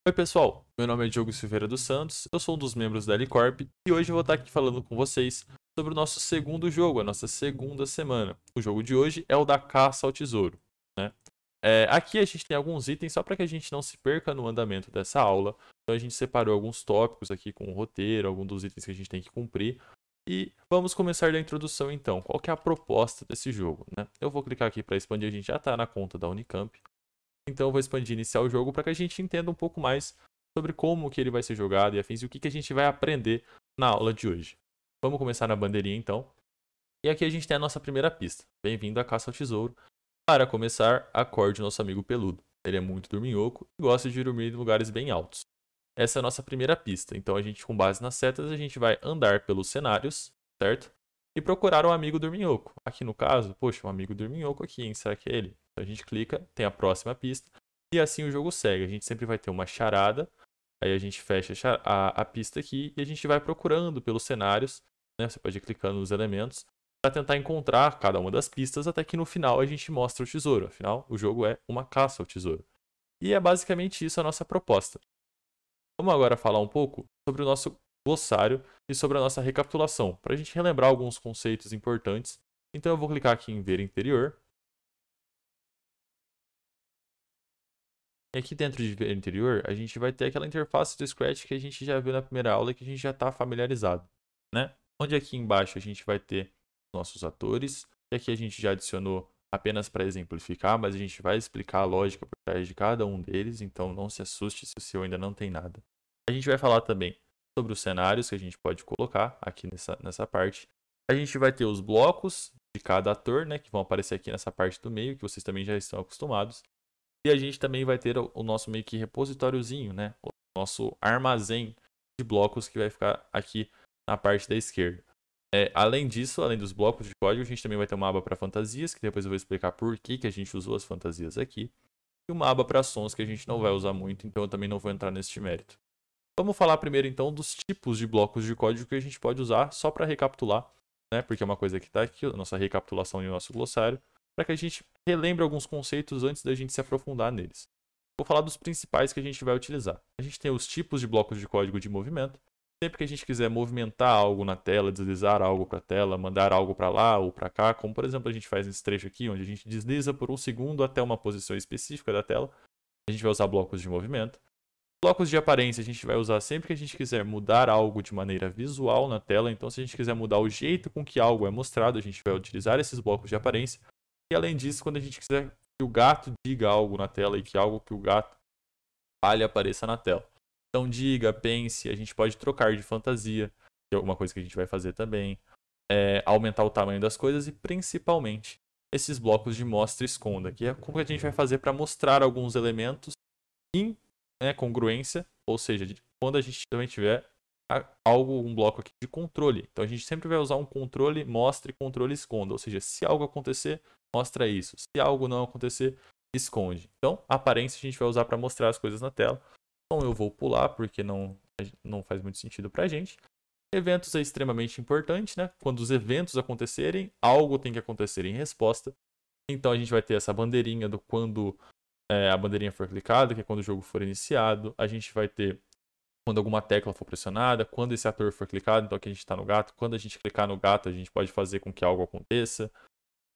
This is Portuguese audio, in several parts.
Oi pessoal, meu nome é Diogo Silveira dos Santos, eu sou um dos membros da L-Corp e hoje eu vou estar aqui falando com vocês sobre o nosso segundo jogo, a nossa segunda semana. O jogo de hoje é o da caça ao tesouro, né? Aqui a gente tem alguns itens só para que a gente não se perca no andamento dessa aula. Então a gente separou alguns tópicos aqui com o roteiro, alguns dos itens que a gente tem que cumprir. E vamos começar da introdução então. Qual que é a proposta desse jogo, né? Eu vou clicar aqui para expandir, a gente já está na conta da Unicamp. Então eu vou expandir e iniciar o jogo para que a gente entenda um pouco mais sobre como que ele vai ser jogado e afins e o que a gente vai aprender na aula de hoje. Vamos começar na bandeirinha então. E aqui a gente tem a nossa primeira pista. Bem-vindo à caça ao tesouro. Para começar, acorde nosso amigo peludo. Ele é muito dorminhoco e gosta de dormir em lugares bem altos. Essa é a nossa primeira pista. Então a gente, com base nas setas, a gente vai andar pelos cenários, certo? E procurar um amigo dorminhoco. Aqui no caso, poxa, um amigo dorminhoco aqui, hein? Será que é ele? Então a gente clica, tem a próxima pista, e assim o jogo segue. A gente sempre vai ter uma charada, aí a gente fecha a pista aqui, e a gente vai procurando pelos cenários, né? Você pode ir clicando nos elementos, para tentar encontrar cada uma das pistas, até que no final a gente mostra o tesouro. Afinal, o jogo é uma caça ao tesouro. E é basicamente isso a nossa proposta. Vamos agora falar um pouco sobre o nosso glossário e sobre a nossa recapitulação, para a gente relembrar alguns conceitos importantes. Então eu vou clicar aqui em ver interior. E aqui dentro de ver interior, a gente vai ter aquela interface do Scratch que a gente já viu na primeira aula e que a gente já está familiarizado, né? Onde aqui embaixo a gente vai ter nossos atores, e aqui a gente já adicionou apenas para exemplificar, mas a gente vai explicar a lógica por trás de cada um deles, então não se assuste se o seu ainda não tem nada. A gente vai falar também sobre os cenários que a gente pode colocar aqui nessa parte. A gente vai ter os blocos de cada ator, né, que vão aparecer aqui nessa parte do meio, que vocês também já estão acostumados. E a gente também vai ter o nosso meio que repositóriozinho, né, o nosso armazém de blocos que vai ficar aqui na parte da esquerda. Além disso, além dos blocos de código, a gente também vai ter uma aba para fantasias, que depois eu vou explicar por que a gente usou as fantasias aqui. E uma aba para sons que a gente não vai usar muito, então eu também não vou entrar neste mérito. Vamos falar primeiro então dos tipos de blocos de código que a gente pode usar, só para recapitular, né? Porque é uma coisa que está aqui, a nossa recapitulação e o nosso glossário, para que a gente relembre alguns conceitos antes da gente se aprofundar neles. Vou falar dos principais que a gente vai utilizar. A gente tem os tipos de blocos de código de movimento. Sempre que a gente quiser movimentar algo na tela, deslizar algo para a tela, mandar algo para lá ou para cá, como por exemplo a gente faz nesse trecho aqui, onde a gente desliza por um segundo até uma posição específica da tela, a gente vai usar blocos de movimento. Blocos de aparência a gente vai usar sempre que a gente quiser mudar algo de maneira visual na tela. Então, se a gente quiser mudar o jeito com que algo é mostrado, a gente vai utilizar esses blocos de aparência. E além disso, quando a gente quiser que o gato diga algo na tela e que algo que o gato fale apareça na tela. Então, diga, pense, a gente pode trocar de fantasia, que é alguma coisa que a gente vai fazer também. Aumentar o tamanho das coisas e, principalmente, esses blocos de mostra e esconda, que é como a gente vai fazer para mostrar alguns elementos em congruência, ou seja, quando a gente também tiver um bloco aqui de controle. Então a gente sempre vai usar um controle mostra e controle esconda, ou seja, se algo acontecer, mostra isso. Se algo não acontecer, esconde. Então, a aparência a gente vai usar para mostrar as coisas na tela. Então eu vou pular porque não faz muito sentido para a gente. Eventos é extremamente importante, né? Quando os eventos acontecerem, algo tem que acontecer em resposta. Então a gente vai ter essa bandeirinha do quando a bandeirinha for clicada, que é quando o jogo for iniciado. A gente vai ter quando alguma tecla for pressionada, quando esse ator for clicado, então aqui a gente está no gato. Quando a gente clicar no gato, a gente pode fazer com que algo aconteça.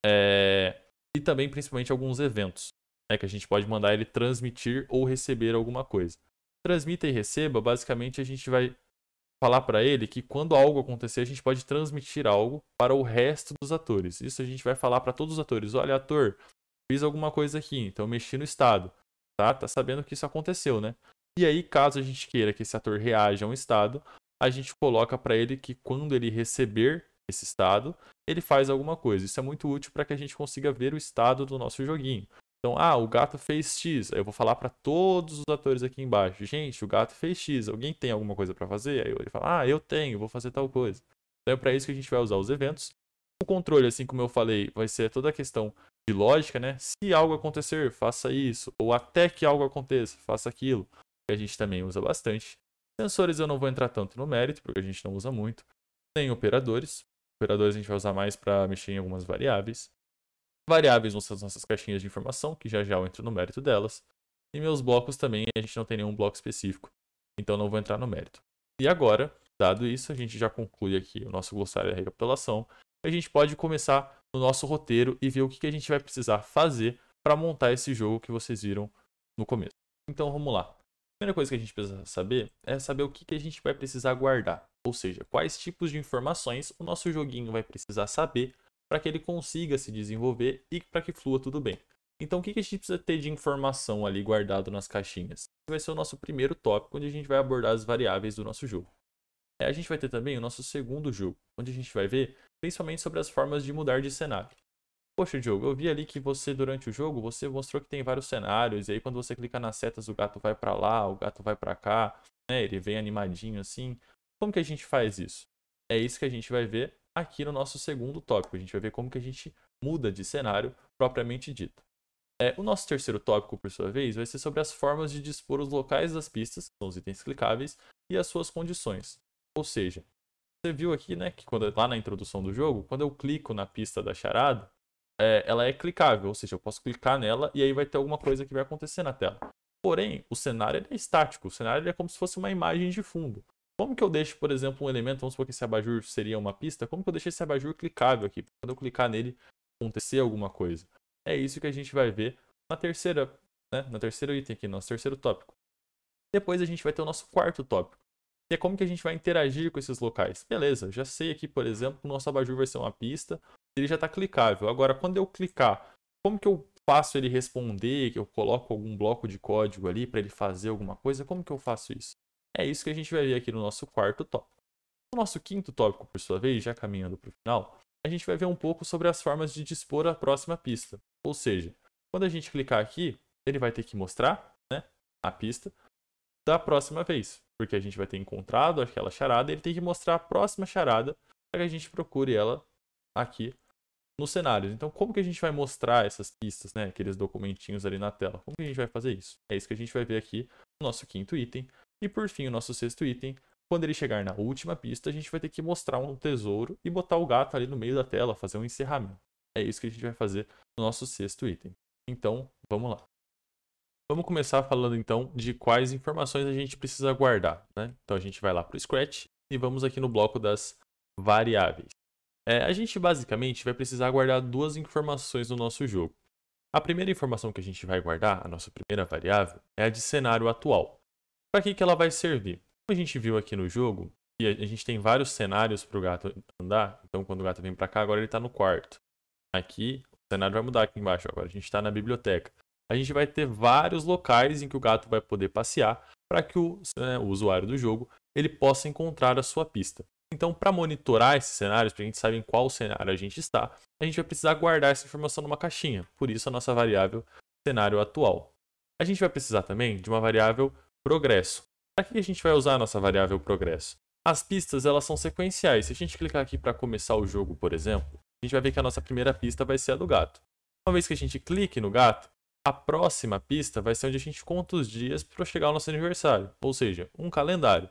E também, principalmente, alguns eventos, que a gente pode mandar ele transmitir ou receber alguma coisa. Transmita e receba, basicamente a gente vai falar para ele que quando algo acontecer, a gente pode transmitir algo para o resto dos atores. Isso a gente vai falar para todos os atores. Olha, ator, fiz alguma coisa aqui, então mexi no estado. Tá sabendo que isso aconteceu, né? E aí, caso a gente queira que esse ator reaja a um estado, a gente coloca para ele que quando ele receber esse estado, ele faz alguma coisa. Isso é muito útil para que a gente consiga ver o estado do nosso joguinho. Então, o gato fez X. Aí eu vou falar para todos os atores aqui embaixo. Gente, o gato fez X. Alguém tem alguma coisa para fazer? Aí ele fala, eu tenho, vou fazer tal coisa. Então é para isso que a gente vai usar os eventos. O controle, assim como eu falei, vai ser toda a questão de lógica, né? Se algo acontecer, faça isso. Ou até que algo aconteça, faça aquilo. Que a gente também usa bastante. Sensores eu não vou entrar tanto no mérito, porque a gente não usa muito. Tem operadores. Operadores a gente vai usar mais para mexer em algumas variáveis. Variáveis vão ser as nossas caixinhas de informação, que já eu entro no mérito delas. E meus blocos também, a gente não tem nenhum bloco específico, então não vou entrar no mérito. E agora, dado isso, a gente já conclui aqui o nosso glossário da recapitulação. A gente pode começar no nosso roteiro e ver o que a gente vai precisar fazer para montar esse jogo que vocês viram no começo. Então vamos lá. A primeira coisa que a gente precisa saber é saber o que a gente vai precisar guardar. Ou seja, quais tipos de informações o nosso joguinho vai precisar saber para que ele consiga se desenvolver e para que flua tudo bem. Então o que a gente precisa ter de informação ali guardado nas caixinhas? Esse vai ser o nosso primeiro tópico, onde a gente vai abordar as variáveis do nosso jogo. A gente vai ter também o nosso segundo jogo, onde a gente vai ver principalmente sobre as formas de mudar de cenário. Poxa, Diogo, eu vi ali que você, durante o jogo, você mostrou que tem vários cenários, e aí quando você clica nas setas, o gato vai pra lá, o gato vai pra cá, né? Ele vem animadinho assim. Como que a gente faz isso? É isso que a gente vai ver aqui no nosso segundo tópico. A gente vai ver como que a gente muda de cenário propriamente dito. O nosso terceiro tópico, por sua vez, vai ser sobre as formas de dispor os locais das pistas, que são os itens clicáveis, e as suas condições. Ou seja, você viu aqui, né, que lá na introdução do jogo, quando eu clico na pista da charada, ela é clicável, ou seja, eu posso clicar nela e aí vai ter alguma coisa que vai acontecer na tela. Porém, o cenário é estático, o cenário é como se fosse uma imagem de fundo. Como que eu deixo, por exemplo, um elemento, vamos supor que esse abajur seria uma pista, como que eu deixo esse abajur clicável aqui? Quando eu clicar nele, acontecer alguma coisa. É isso que a gente vai ver na terceira, né, no terceiro item aqui, no nosso terceiro tópico. Depois a gente vai ter o nosso quarto tópico, que é como que a gente vai interagir com esses locais. Beleza, já sei aqui, por exemplo, que o nosso abajur vai ser uma pista, ele já está clicável. Agora, quando eu clicar, como que eu faço ele responder, que eu coloco algum bloco de código ali para ele fazer alguma coisa? Como que eu faço isso? É isso que a gente vai ver aqui no nosso quarto tópico. No nosso quinto tópico, por sua vez, já caminhando para o final, a gente vai ver um pouco sobre as formas de dispor a próxima pista. Ou seja, quando a gente clicar aqui, ele vai ter que mostrar, né, a pista da próxima vez. Porque a gente vai ter encontrado aquela charada e ele tem que mostrar a próxima charada para que a gente procure ela aqui nos cenários. Então, como que a gente vai mostrar essas pistas, né, aqueles documentinhos ali na tela? Como que a gente vai fazer isso? É isso que a gente vai ver aqui no nosso quinto item. E por fim, o nosso sexto item, quando ele chegar na última pista, a gente vai ter que mostrar um tesouro e botar o gato ali no meio da tela, fazer um encerramento. É isso que a gente vai fazer no nosso sexto item. Então, vamos lá. Vamos começar falando então de quais informações a gente precisa guardar, né? Então a gente vai lá para o Scratch e vamos aqui no bloco das variáveis. A gente basicamente vai precisar guardar duas informações no nosso jogo. A primeira informação que a gente vai guardar, a nossa primeira variável, é a de cenário atual. Para que ela vai servir? Como a gente viu aqui no jogo, e a gente tem vários cenários para o gato andar, então quando o gato vem para cá, agora ele está no quarto. Aqui, o cenário vai mudar aqui embaixo, agora a gente está na biblioteca. A gente vai ter vários locais em que o gato vai poder passear para que o usuário do jogo ele possa encontrar a sua pista. Então, para monitorar esses cenários, para a gente saber em qual cenário a gente está, a gente vai precisar guardar essa informação numa caixinha. Por isso, a nossa variável cenário atual. A gente vai precisar também de uma variável progresso. Para que a gente vai usar a nossa variável progresso? As pistas elas são sequenciais. Se a gente clicar aqui para começar o jogo, por exemplo, a gente vai ver que a nossa primeira pista vai ser a do gato. Uma vez que a gente clique no gato, a próxima pista vai ser onde a gente conta os dias para chegar ao nosso aniversário, ou seja, um calendário.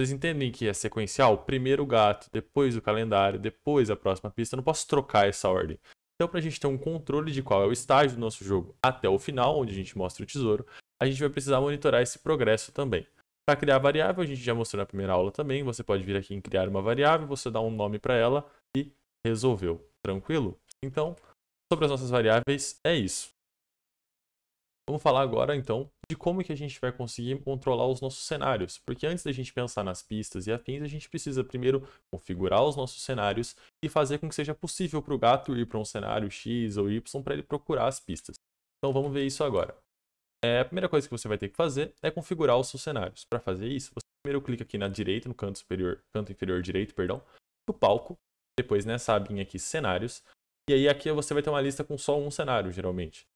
Vocês entendem que é sequencial? Primeiro o gato, depois o calendário, depois a próxima pista. Eu não posso trocar essa ordem. Então, para a gente ter um controle de qual é o estágio do nosso jogo até o final, onde a gente mostra o tesouro, a gente vai precisar monitorar esse progresso também. Para criar variável, a gente já mostrou na primeira aula também. Você pode vir aqui em criar uma variável, você dá um nome para ela e resolveu. Tranquilo? Então, sobre as nossas variáveis, é isso. Vamos falar agora, então, de como que a gente vai conseguir controlar os nossos cenários. Porque antes da gente pensar nas pistas e afins, a gente precisa primeiro configurar os nossos cenários e fazer com que seja possível para o gato ir para um cenário X ou Y para ele procurar as pistas. Então vamos ver isso agora. A primeira coisa que você vai ter que fazer é configurar os seus cenários. Para fazer isso, você primeiro clica aqui na direita, no canto inferior direito, do palco. Depois nessa abinha aqui, cenários. E aí aqui você vai ter uma lista com só um cenário, geralmente.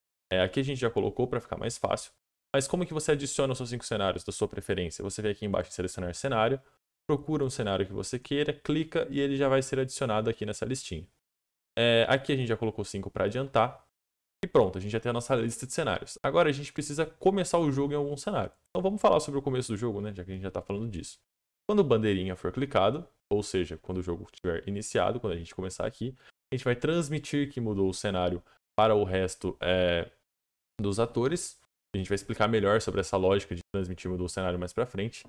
Aqui a gente já colocou para ficar mais fácil. Mas como que você adiciona os seus 5 cenários da sua preferência? Você vem aqui embaixo em selecionar cenário, procura um cenário que você queira, clica e ele já vai ser adicionado aqui nessa listinha. Aqui a gente já colocou 5 para adiantar. E pronto, a gente já tem a nossa lista de cenários. Agora a gente precisa começar o jogo em algum cenário. Então vamos falar sobre o começo do jogo, né? Já que a gente já está falando disso. Quando o bandeirinha for clicado, ou seja, quando o jogo estiver iniciado, quando a gente começar aqui, a gente vai transmitir que mudou o cenário para o resto dos atores. A gente vai explicar melhor sobre essa lógica de transmitir e mudou o cenário mais para frente.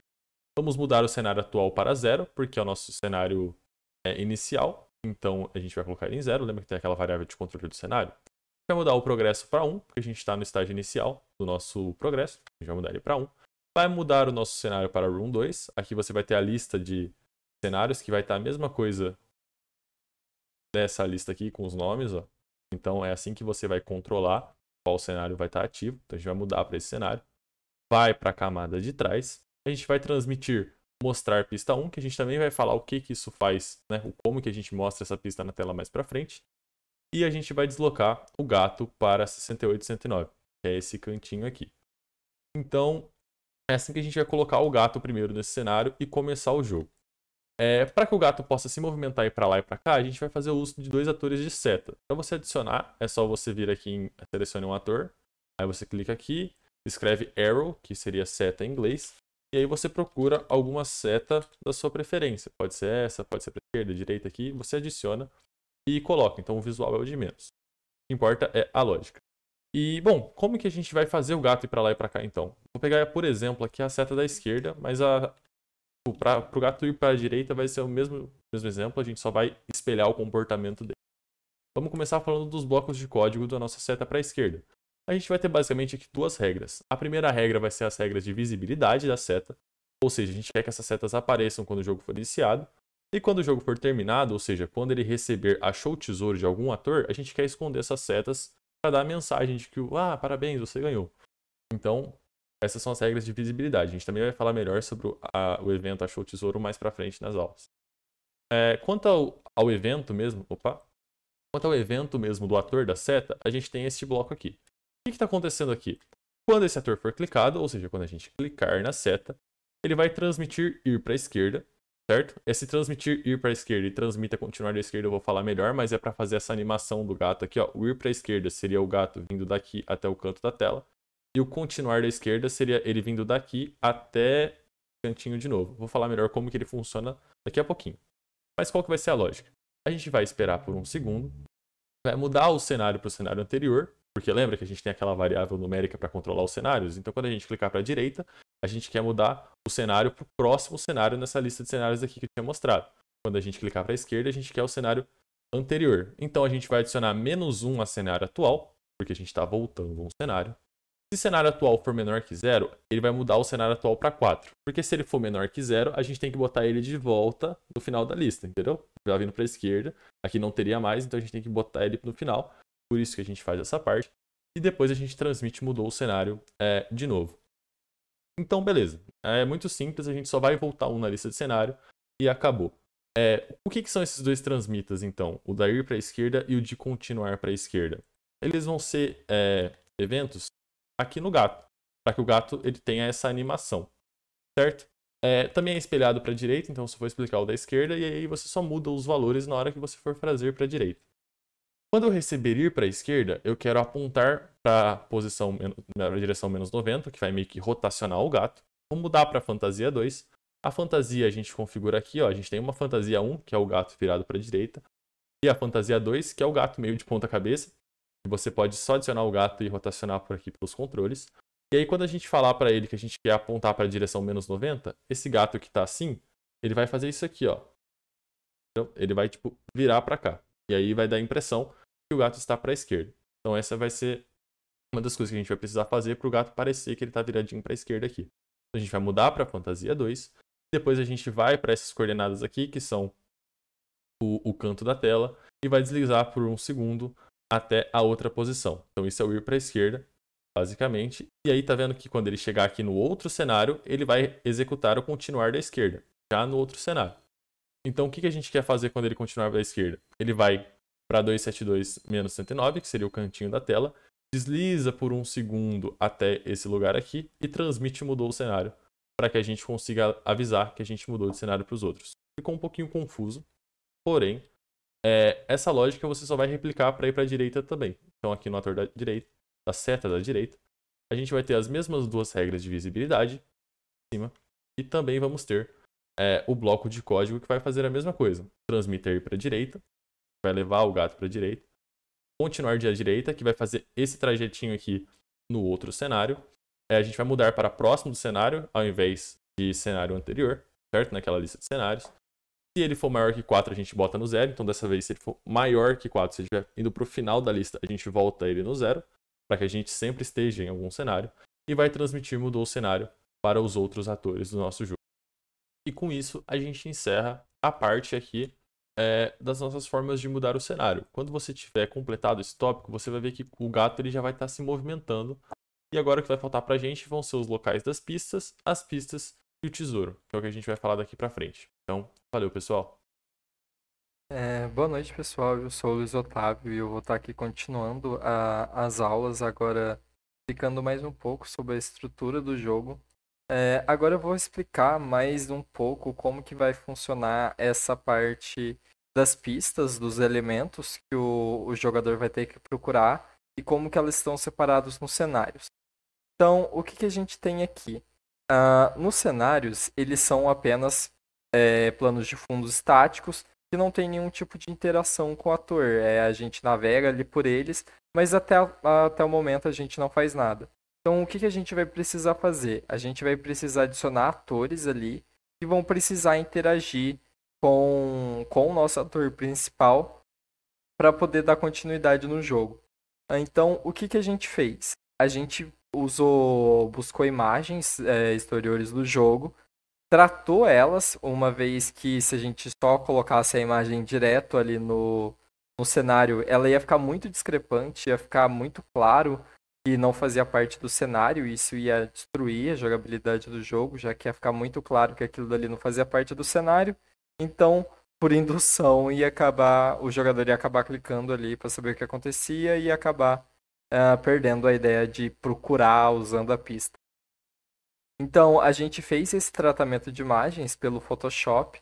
Vamos mudar o cenário atual para 0, porque é o nosso cenário inicial. Então, a gente vai colocar ele em 0. Lembra que tem aquela variável de controle do cenário? Vai mudar o progresso para 1, porque a gente está no estágio inicial do nosso progresso. A gente vai mudar ele para 1. Vai mudar o nosso cenário para room 2. Aqui você vai ter a lista de cenários, que vai estar a mesma coisa dessa lista aqui, com os nomes. Ó. Então, é assim que você vai controlar qual cenário vai estar ativo. Então, a gente vai mudar para esse cenário. Vai para a camada de trás. A gente vai transmitir mostrar pista 1, que a gente também vai falar o que isso faz, né? Como que a gente mostra essa pista na tela mais para frente. E a gente vai deslocar o gato para 68 e 109, que é esse cantinho aqui. Então, é assim que a gente vai colocar o gato primeiro nesse cenário e começar o jogo. Para que o gato possa se movimentar e para lá e para cá, a gente vai fazer o uso de 2 atores de seta. Para você adicionar, é só você vir aqui em selecione um ator, aí você clica aqui, escreve arrow, que seria seta em inglês, e aí você procura alguma seta da sua preferência. Pode ser essa, pode ser para esquerda, direita aqui, você adiciona e coloca. Então o visual é o de menos. O que importa é a lógica. E, bom, como que a gente vai fazer o gato ir para lá e para cá, então? Vou pegar, por exemplo, aqui a seta da esquerda, mas para o gato ir para a direita vai ser o mesmo exemplo, a gente só vai espelhar o comportamento dele. Vamos começar falando dos blocos de código da nossa seta para a esquerda. A gente vai ter basicamente aqui 2 regras. A primeira regra vai ser as regras de visibilidade da seta, ou seja, a gente quer que essas setas apareçam quando o jogo for iniciado, e quando o jogo for terminado, ou seja, quando ele receber achou o tesouro de algum ator, a gente quer esconder essas setas para dar a mensagem de que, parabéns, você ganhou. Então, essas são as regras de visibilidade. A gente também vai falar melhor sobre o evento achou o tesouro mais para frente nas aulas. Quanto ao evento mesmo, quanto ao evento mesmo do ator da seta, a gente tem este bloco aqui. O que está acontecendo aqui? Quando esse ator for clicado, ou seja, quando a gente clicar na seta, ele vai transmitir ir para a esquerda, certo? Esse transmitir ir para a esquerda e transmita continuar da esquerda eu vou falar melhor, mas é para fazer essa animação do gato aqui, ó. O ir para a esquerda seria o gato vindo daqui até o canto da tela, e o continuar da esquerda seria ele vindo daqui até o cantinho de novo. Vou falar melhor como que ele funciona daqui a pouquinho. Mas qual que vai ser a lógica? A gente vai esperar por um segundo, vai mudar o cenário para o cenário anterior, porque lembra que a gente tem aquela variável numérica para controlar os cenários? Então, quando a gente clicar para a direita, a gente quer mudar o cenário para o próximo cenário nessa lista de cenários aqui que eu tinha mostrado. Quando a gente clicar para a esquerda, a gente quer o cenário anterior. Então, a gente vai adicionar -1 a cenário atual, porque a gente está voltando um cenário. Se o cenário atual for menor que 0, ele vai mudar o cenário atual para 4. Porque se ele for menor que 0, a gente tem que botar ele de volta no final da lista, entendeu? Já vindo para a esquerda, aqui não teria mais, então a gente tem que botar ele no final. Por isso que a gente faz essa parte. E depois a gente transmite mudou o cenário de novo. Então, beleza. É muito simples, a gente só vai voltar um na lista de cenário e acabou. O que são esses 2 transmitas, então? O da ir para a esquerda e o de continuar para a esquerda. Eles vão ser eventos aqui no gato, para que o gato ele tenha essa animação, certo? Também é espelhado para a direita, então você for explicar o da esquerda e aí você só muda os valores na hora que você for fazer para a direita. Quando eu receber ir para a esquerda, eu quero apontar para a direção -90, que vai meio que rotacionar o gato. Vou mudar para a fantasia 2. A fantasia a gente configura aqui, ó, a gente tem uma fantasia 1, que é o gato virado para a direita, e a fantasia 2, que é o gato meio de ponta cabeça. Você pode só adicionar o gato e rotacionar por aqui pelos controles. E aí quando a gente falar para ele que a gente quer apontar para a direção -90, esse gato que está assim, ele vai fazer isso aqui, ó. Então, ele vai tipo virar para cá. E aí vai dar a impressão que o gato está para a esquerda. Então essa vai ser uma das coisas que a gente vai precisar fazer para o gato parecer que ele está viradinho para a esquerda aqui. Então, a gente vai mudar para a fantasia 2. Depois a gente vai para essas coordenadas aqui, que são o canto da tela, e vai deslizar por um segundo até a outra posição. Então isso é o ir para a esquerda, basicamente. E aí tá vendo que quando ele chegar aqui no outro cenário, ele vai executar o continuar da esquerda, já no outro cenário. Então o que a gente quer fazer quando ele continuar da esquerda? Ele vai para 272-109, que seria o cantinho da tela, desliza por um segundo até esse lugar aqui e transmite mudou o cenário, para que a gente consiga avisar que a gente mudou de cenário para os outros. Ficou um pouquinho confuso, porém, essa lógica você só vai replicar para ir para a direita também. Então aqui no ator da direita, da seta da direita, a gente vai ter as mesmas 2 regras de visibilidade em cima, e também vamos ter o bloco de código que vai fazer a mesma coisa. Transmitir para a direita, vai levar o gato para a direita. Continuar de à direita, que vai fazer esse trajetinho aqui no outro cenário. a gente vai mudar para próximo do cenário, ao invés de cenário anterior, certo? Naquela lista de cenários. Se ele for maior que 4, a gente bota no 0. Então, dessa vez, se ele for maior que 4, se estiver indo para o final da lista, a gente volta ele no 0, para que a gente sempre esteja em algum cenário. E vai transmitir mudou o cenário para os outros atores do nosso jogo. E com isso, a gente encerra a parte aqui das nossas formas de mudar o cenário. Quando você tiver completado esse tópico, você vai ver que o gato ele já vai estar se movimentando. E agora o que vai faltar pra gente vão ser os locais das pistas, as pistas e o tesouro, que é o que a gente vai falar daqui pra frente. Então, valeu, pessoal. Boa noite, pessoal. Eu sou o Luiz Otávio e eu vou estar aqui continuando as aulas, agora explicando mais um pouco sobre a estrutura do jogo. Agora eu vou explicar mais um pouco como que vai funcionar essa parte das pistas, dos elementos que o jogador vai ter que procurar e como que elas estão separadas nos cenários. Então, o que a gente tem aqui? Nos cenários, eles são apenas planos de fundos estáticos que não tem nenhum tipo de interação com o ator. A gente navega ali por eles, mas até o momento a gente não faz nada. Então, o que a gente vai precisar fazer? A gente vai precisar adicionar atores ali que vão precisar interagir com o nosso ator principal para poder dar continuidade no jogo. Então, o que a gente fez? A gente buscou imagens exteriores do jogo, tratou elas, uma vez que se a gente só colocasse a imagem direto ali no cenário, ela ia ficar muito discrepante, ia ficar muito claro que não fazia parte do cenário, e isso ia destruir a jogabilidade do jogo, já que ia ficar muito claro que aquilo dali não fazia parte do cenário. Então, por indução, o jogador ia acabar clicando ali para saber o que acontecia e ia acabar perdendo a ideia de procurar usando a pista. Então, a gente fez esse tratamento de imagens pelo Photoshop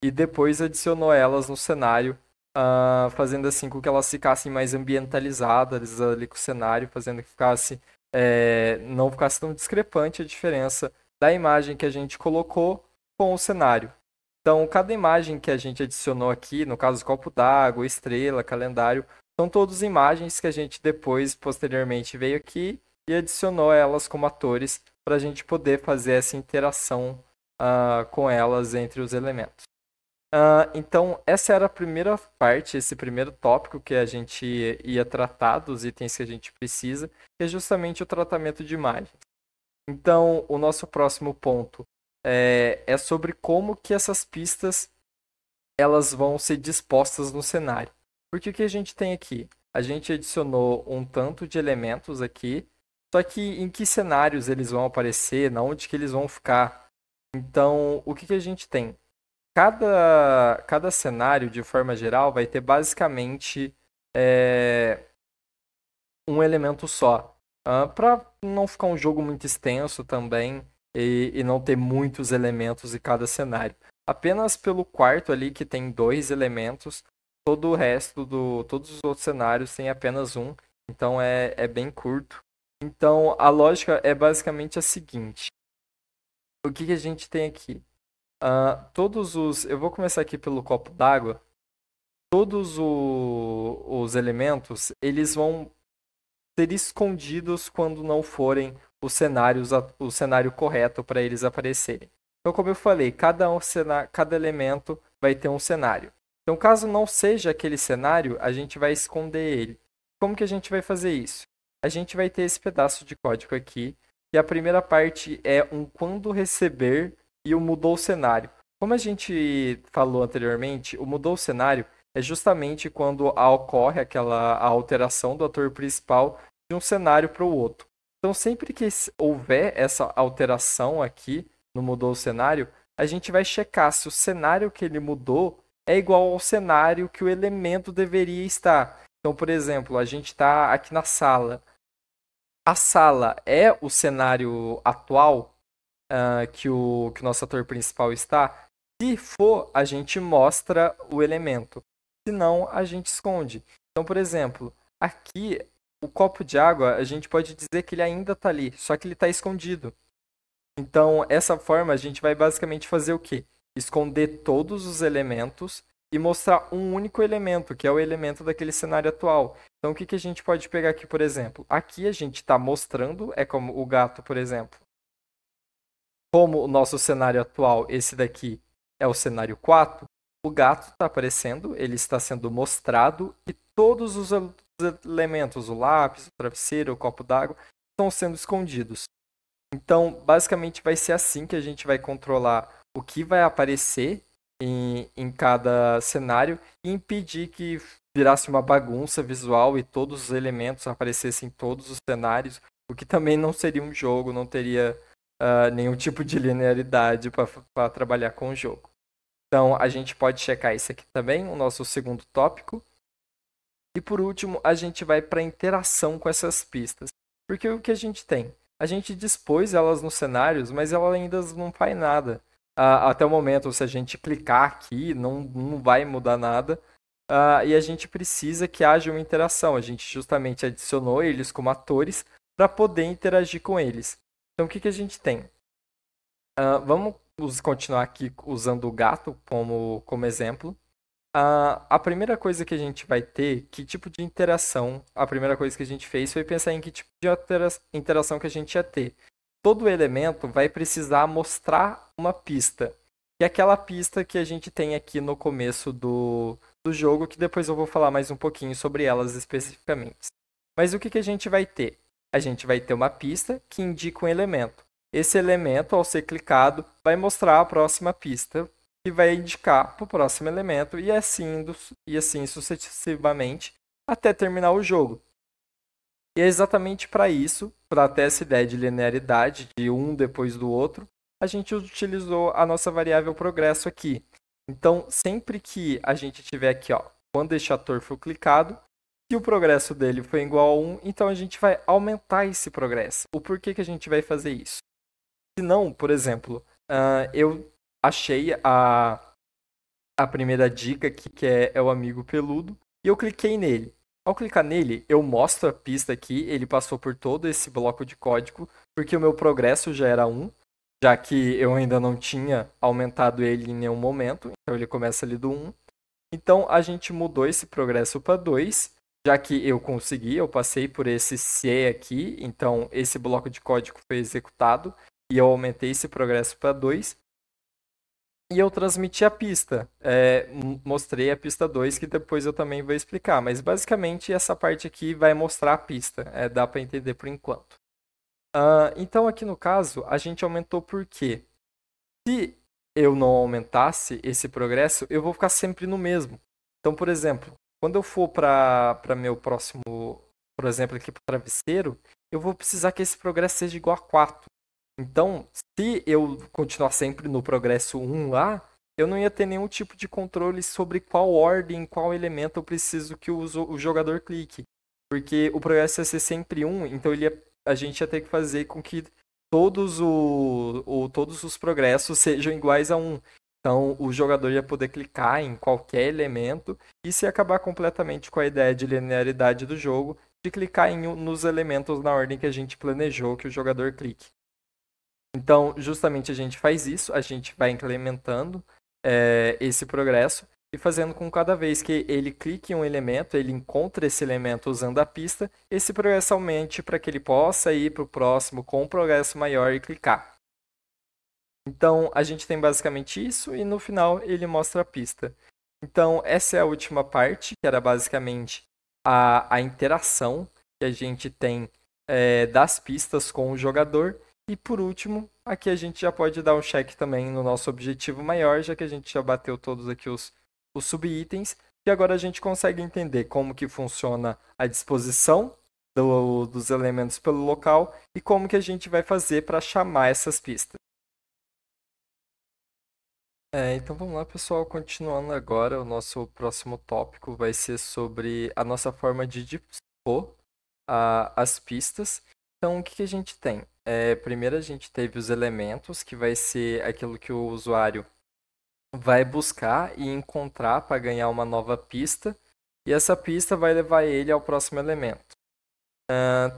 e depois adicionou elas no cenário, fazendo assim com que elas ficassem mais ambientalizadas ali com o cenário, fazendo que não ficasse tão discrepante a diferença da imagem que a gente colocou com o cenário. Então, cada imagem que a gente adicionou aqui, no caso, copo d'água, estrela, calendário, são todas imagens que a gente depois, posteriormente, veio aqui e adicionou elas como atores para a gente poder fazer essa interação com elas entre os elementos. Então, essa era a primeira parte, esse primeiro tópico que a gente ia tratar dos itens que a gente precisa, que é justamente o tratamento de imagens. Então, o nosso próximo ponto é sobre como que essas pistas elas vão ser dispostas no cenário. Porque o que a gente tem aqui? A gente adicionou um tanto de elementos aqui, só que em que cenários eles vão aparecer, na onde que eles vão ficar. Então, o que a gente tem? Cada cenário, de forma geral, vai ter basicamente um elemento só. Para não ficar um jogo muito extenso também e não ter muitos elementos em cada cenário. Apenas pelo quarto ali, que tem 2 elementos, todo o resto, todos os outros cenários tem apenas um. Então é bem curto. Então a lógica é basicamente a seguinte. O que a gente tem aqui? Eu vou começar aqui pelo copo d'água. Todos os elementos, eles vão ser escondidos quando não forem o cenário correto para eles aparecerem. Então, como eu falei, cada elemento vai ter um cenário. Então, caso não seja aquele cenário, a gente vai esconder ele. Como que a gente vai fazer isso? A gente vai ter esse pedaço de código aqui, e a primeira parte é um quando receber e o mudou o cenário. Como a gente falou anteriormente, o mudou o cenário é justamente quando ocorre a alteração do ator principal de um cenário para o outro. Então, sempre que houver essa alteração aqui no mudou o cenário, a gente vai checar se o cenário que ele mudou é igual ao cenário que o elemento deveria estar. Então, por exemplo, a gente está aqui na sala. A sala é o cenário atual que o nosso ator principal está? Se for, a gente mostra o elemento. Se não, a gente esconde. Então, por exemplo, aqui o copo de água, a gente pode dizer que ele ainda está ali, só que ele está escondido. Então, essa forma, a gente vai basicamente fazer o quê? Esconder todos os elementos e mostrar um único elemento, que é o elemento daquele cenário atual. Então, o que que a gente pode pegar aqui, por exemplo? Aqui a gente está mostrando, é como o gato, por exemplo. Como o nosso cenário atual, esse daqui é o cenário 4, o gato está aparecendo, ele está sendo mostrado e todos os elementos, o lápis, o travesseiro, o copo d'água, estão sendo escondidos. Então, basicamente, vai ser assim que a gente vai controlar o que vai aparecer em cada cenário e impedir que virasse uma bagunça visual e todos os elementos aparecessem em todos os cenários, o que também não seria um jogo, não teria nenhum tipo de linearidade para trabalhar com o jogo. Então, a gente pode checar isso aqui também, o nosso segundo tópico. E por último, a gente vai para a interação com essas pistas. Porque o que a gente tem? A gente dispôs elas nos cenários, mas ela ainda não faz nada. Até o momento, se a gente clicar aqui, não vai mudar nada. E a gente precisa que haja uma interação. A gente justamente adicionou eles como atores para poder interagir com eles. Então, o que, que a gente tem? Vamos continuar aqui usando o gato como exemplo. A primeira coisa que a gente vai ter, que tipo de interação, a primeira coisa que a gente fez foi pensar em que tipo de interação que a gente ia ter. Todo elemento vai precisar mostrar uma pista, que é aquela pista que a gente tem aqui no começo do jogo, que depois eu vou falar mais um pouquinho sobre elas especificamente. Mas o que, que a gente vai ter? A gente vai ter uma pista que indica um elemento. Esse elemento, ao ser clicado, vai mostrar a próxima pista, que vai indicar para o próximo elemento, e assim sucessivamente, até terminar o jogo. E é exatamente para isso, para ter essa ideia de linearidade, de um depois do outro, a gente utilizou a nossa variável progresso aqui. Então, sempre que a gente tiver aqui, quando este ator for clicado, se o progresso dele for igual a 1, então a gente vai aumentar esse progresso. O porquê que a gente vai fazer isso? Se não, por exemplo, eu achei a primeira dica aqui, que é o amigo peludo, e eu cliquei nele. Ao clicar nele, eu mostro a pista aqui, ele passou por todo esse bloco de código, porque o meu progresso já era 1, já que eu ainda não tinha aumentado ele em nenhum momento, então ele começa ali do 1. Então a gente mudou esse progresso para 2, já que eu consegui, eu passei por esse C aqui, então esse bloco de código foi executado, e eu aumentei esse progresso para 2. E eu transmiti a pista. Mostrei a pista 2, que depois eu também vou explicar. Mas basicamente essa parte aqui vai mostrar a pista. Dá para entender por enquanto. Então aqui no caso, a gente aumentou por quê? Se eu não aumentasse esse progresso, eu vou ficar sempre no mesmo. Então, por exemplo, quando eu for para meu próximo, por exemplo, aqui para o travesseiro, eu vou precisar que esse progresso seja igual a 4. Então, se eu continuar sempre no progresso 1 lá, eu não ia ter nenhum tipo de controle sobre qual ordem, qual elemento eu preciso que o jogador clique. Porque o progresso ia ser sempre 1, então a gente ia ter que fazer com que todos os progressos sejam iguais a 1. Então, o jogador ia poder clicar em qualquer elemento e se acabar completamente com a ideia de linearidade do jogo, de clicar nos elementos na ordem que a gente planejou que o jogador clique. Então, justamente a gente faz isso, a gente vai implementando esse progresso e fazendo com cada vez que ele clique em um elemento, ele encontra esse elemento usando a pista, esse progresso aumente para que ele possa ir para o próximo com um progresso maior e clicar. Então, a gente tem basicamente isso e no final ele mostra a pista. Então, essa é a última parte, que era basicamente a interação que a gente tem das pistas com o jogador. E por último, aqui a gente já pode dar um check também no nosso objetivo maior, já que a gente já bateu todos aqui os subitens. E agora a gente consegue entender como que funciona a disposição dos elementos pelo local e como que a gente vai fazer para chamar essas pistas. Então vamos lá, pessoal. Continuando agora, o nosso próximo tópico vai ser sobre a nossa forma de dispor as pistas. Então, o que a gente tem? Primeiro a gente teve os elementos, que vai ser aquilo que o usuário vai buscar e encontrar para ganhar uma nova pista. E essa pista vai levar ele ao próximo elemento.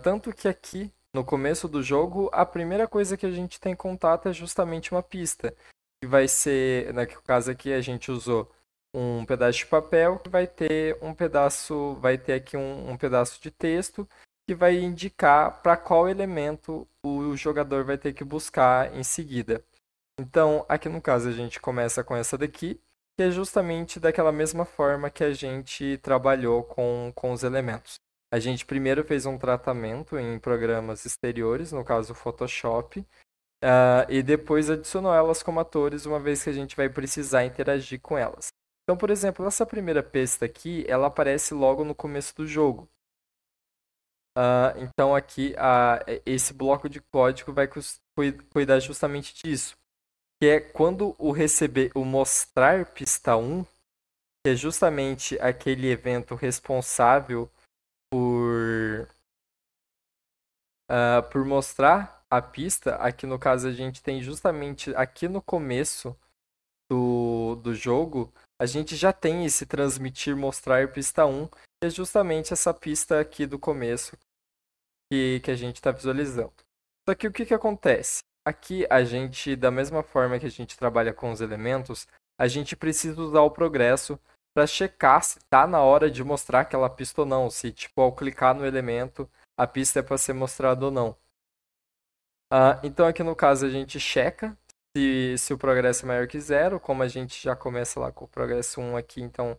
Tanto que aqui, no começo do jogo, a primeira coisa que a gente tem contato é justamente uma pista. Que vai ser, no caso aqui a gente usou um pedaço de papel que vai ter aqui um pedaço de texto que vai indicar para qual elemento o jogador vai ter que buscar em seguida. Então, aqui no caso, a gente começa com essa daqui, que é justamente daquela mesma forma que a gente trabalhou com os elementos. A gente primeiro fez um tratamento em programas exteriores, no caso o Photoshop, e depois adicionou elas como atores, uma vez que a gente vai precisar interagir com elas. Então, por exemplo, essa primeira pista aqui, ela aparece logo no começo do jogo. Então aqui esse bloco de código vai cuidar justamente disso, que é quando o mostrar pista 1, que é justamente aquele evento responsável por mostrar a pista. Aqui no caso a gente tem justamente aqui no começo do jogo, a gente já tem esse transmitir mostrar pista 1, que é justamente essa pista aqui do começo que a gente está visualizando. Só que o que acontece? Aqui a gente, da mesma forma que a gente trabalha com os elementos, a gente precisa usar o progresso para checar se está na hora de mostrar aquela pista ou não. Se, tipo, ao clicar no elemento, a pista é para ser mostrada ou não. Então aqui no caso a gente checa se o progresso é maior que 0. Como a gente já começa lá com o progresso 1 aqui, então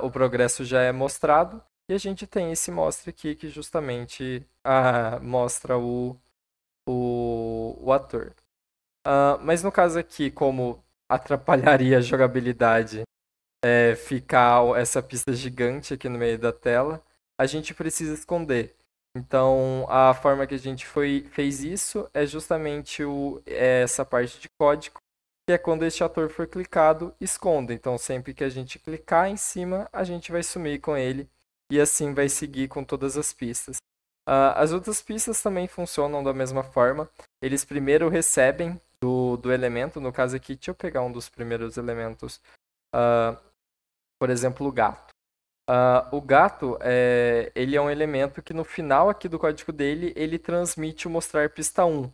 o progresso já é mostrado. E a gente tem esse mostra aqui que justamente mostra o ator. Mas no caso aqui, como atrapalharia a jogabilidade ficar essa pista gigante aqui no meio da tela, a gente precisa esconder. Então, a forma que a gente fez isso é justamente essa parte de código, que é quando este ator for clicado, esconda. Então, sempre que a gente clicar em cima, a gente vai sumir com ele e assim vai seguir com todas as pistas. As outras pistas também funcionam da mesma forma. Eles primeiro recebem do elemento, no caso aqui, deixa eu pegar um dos primeiros elementos, por exemplo, o gato. O gato, ele é um elemento que no final aqui do código dele, ele transmite o mostrar pista 1.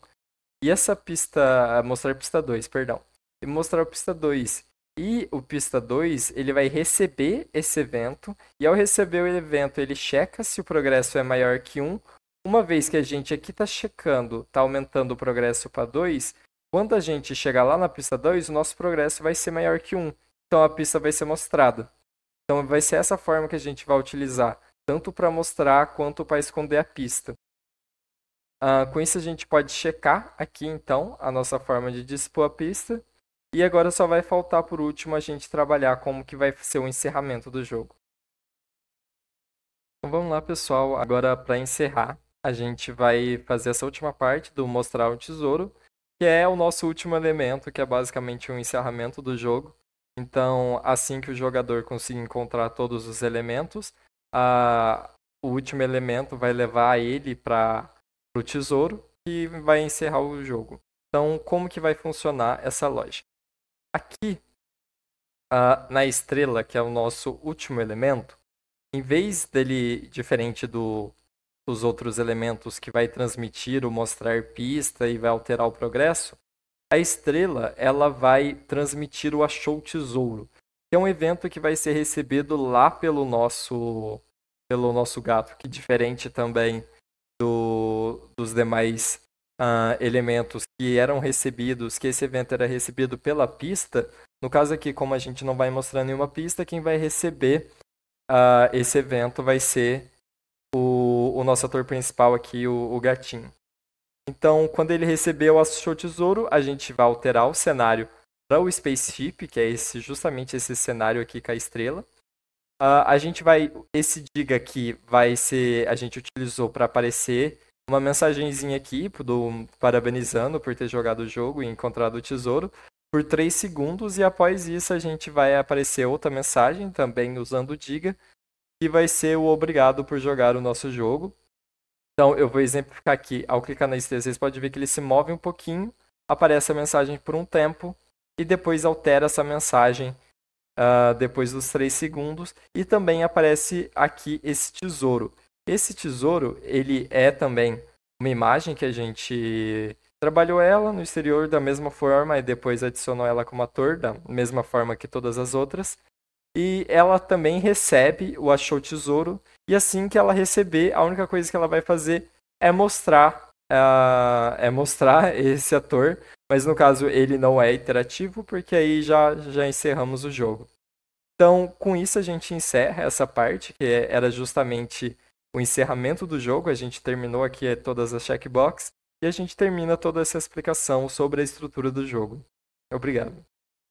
E essa pista, mostrar pista 2, perdão. E mostrar pista 2. E o pista 2, ele vai receber esse evento, e ao receber o evento, ele checa se o progresso é maior que 1. Uma vez que a gente aqui está checando, está aumentando o progresso para 2, quando a gente chegar lá na pista 2, o nosso progresso vai ser maior que 1. Então a pista vai ser mostrada. Então vai ser essa forma que a gente vai utilizar, tanto para mostrar quanto para esconder a pista. Com isso a gente pode checar aqui então a nossa forma de dispor a pista. E agora só vai faltar por último a gente trabalhar como que vai ser o encerramento do jogo. Então vamos lá, pessoal. Agora para encerrar, a gente vai fazer essa última parte do mostrar o tesouro, que é o nosso último elemento, que é basicamente um encerramento do jogo. Então, assim que o jogador conseguir encontrar todos os elementos, o último elemento vai levar ele para o tesouro e vai encerrar o jogo. Então, como que vai funcionar essa lógica? Aqui, na estrela, que é o nosso último elemento, em vez dele, diferente dos outros elementos que vai transmitir ou mostrar pista e vai alterar o progresso, a estrela ela vai transmitir o achou tesouro, que é um evento que vai ser recebido lá pelo nosso gato, que diferente também dos demais elementos que eram recebidos, que esse evento era recebido pela pista. No caso aqui, como a gente não vai mostrar nenhuma pista, quem vai receber esse evento vai ser o nosso ator principal aqui, o gatinho. Então, quando ele receber o achou tesouro, a gente vai alterar o cenário para o spaceship, que é justamente esse cenário aqui com a estrela. Esse diga aqui vai ser, a gente utilizou para aparecer uma mensagenzinha aqui parabenizando por ter jogado o jogo e encontrado o tesouro por 3 segundos, e após isso a gente vai aparecer outra mensagem também usando o diga, que vai ser o obrigado por jogar o nosso jogo. Então eu vou exemplificar aqui, ao clicar na estrela, vocês podem ver que ele se move um pouquinho, aparece a mensagem por um tempo e depois altera essa mensagem depois dos 3 segundos, e também aparece aqui esse tesouro. Esse tesouro, ele é também uma imagem que a gente trabalhou ela no exterior da mesma forma e depois adicionou ela como ator, da mesma forma que todas as outras. e ela também recebe o Achou Tesouro, e assim que ela receber, a única coisa que ela vai fazer é mostrar esse ator, mas no caso ele não é interativo, porque aí já encerramos o jogo. Então, com isso a gente encerra essa parte, que era justamente o encerramento do jogo. A gente terminou aqui todas as checkbox e a gente termina toda essa explicação sobre a estrutura do jogo. Obrigado.